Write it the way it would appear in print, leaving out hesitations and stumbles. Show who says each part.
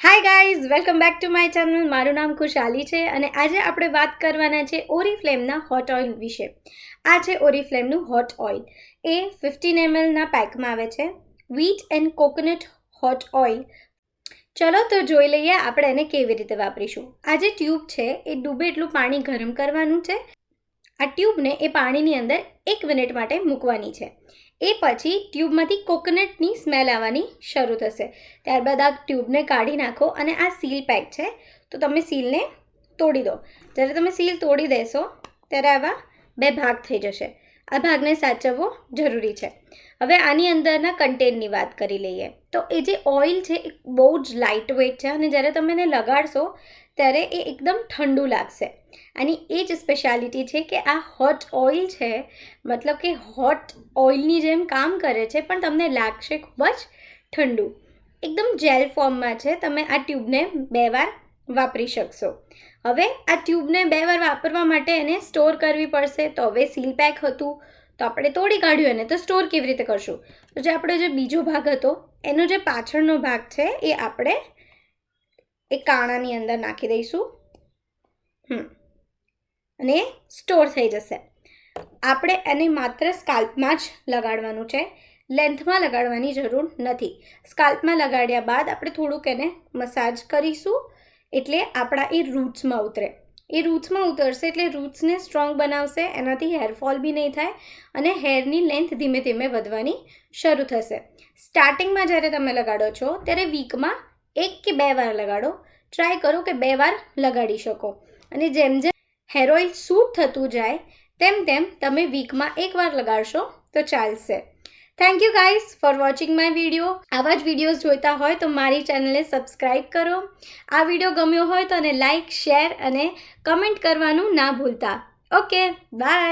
Speaker 1: Hi guys, welcome back to my channel. મારું નામ ખુશાલી છે અને આજે આપણે વાત કરવાના છે ઓરીફ્લેમના હોટ ઓઇલ વિશે. આ છે ઓરીફ્લેમનું હોટ ઓઇલ. એ 15 mlના પેકમાં આવે છે. Wheat and coconut hot oil. ચલો તો જોઈ લઈએ આપણે એને કેવી રીતે વાપરીશું. આ જે ટ્યુબ છે એ ડૂબે એટલું પાણી ગરમ કરવાનું છે. આ ટ્યુબને એ પાણીની અંદર 1 મિનિટ માટે મૂકવાની છે. એ પછી ટ્યુબમાંથી કોકોનટની સ્મેલ આવવાની શરૂ થશે. ત્યારબાદ આ ટ્યુબને કાઢી નાખો અને આ સીલ પેક છે તો તમે સીલને તોડી દો. જ્યારે તમે સીલ તોડી દેશો ત્યારે આવા 2 ભાગ થઈ જશે. આ ભાગને સાચવવો જરૂરી છે. હવે આની અંદરના કન્ટેનની વાત કરી લઈએ. તો એ જે ઓઇલ છે એ બહુ જ લાઇટ વેઇટ છે અને જ્યારે તમે એને લગાડશો ત્યારે એ એકદમ ઠંડુ લાગશે. આની એ જ સ્પેશિયાલિટી છે કે આ હોટ ઓઇલ છે, મતલબ કે હોટ ઓઇલની જેમ કામ કરે છે પણ તમને લાગશે ખૂબ જ ઠંડુ. એકદમ જેલ ફોર્મમાં છે. તમે આ ટ્યુબને 2 વાર વાપરી શકશો. હવે આ ટ્યુબને 2 વાર વાપરવા માટે એને સ્ટોર કરવી પડશે. તો હવે સીલ પેક હતું તો આપણે તોડી કાઢ્યું એને, તો સ્ટોર કેવી રીતે કરશું? તો જે આપણો જે બીજો ભાગ હતો એનો જે પાછળનો ભાગ છે એ આપણે એ કાણાની અંદર નાખી દઈશું અને સ્ટોર થઈ જશે. આપણે એને માત્ર સ્કાલ્પમાં જ લગાડવાનું છે. લેન્થમાં લગાડવાની જરૂર નથી. સ્કાલ્પમાં લગાડ્યા બાદ આપણે થોડુંક એને મસાજ કરીશું એટલે આપણા એ રૂટ્સમાં ઉતરે. એ રૂટ્સમાં ઉતરશે એટલે રૂટ્સને સ્ટ્રોંગ બનાવશે. એનાથી હેરફોલ બી નહીં થાય અને હેરની લેન્થ ધીમે ધીમે વધવાની શરૂ થશે. સ્ટાર્ટિંગમાં જ્યારે તમે લગાડો છો ત્યારે વીકમાં 1 કે 2 વાર લગાડો. ટ્રાય કરો કે 2 વાર લગાડી શકો અને જેમ જેમ હેર ઓઇલ સૂટ થતું જાય તેમ તેમ તમે વીકમાં 1 વાર લગાડશો તો ચાલશે. Thank you guys for watching my video. આવા જ વિડીયોઝ જોઈતા હોય તો મારી ચેનલને સબસ્ક્રાઈબ કરો. આ વિડીયો ગમ્યો હોય તો એને લાઇક, શેર અને કમેન્ટ કરવાનું ના ભૂલતા. Okay, by.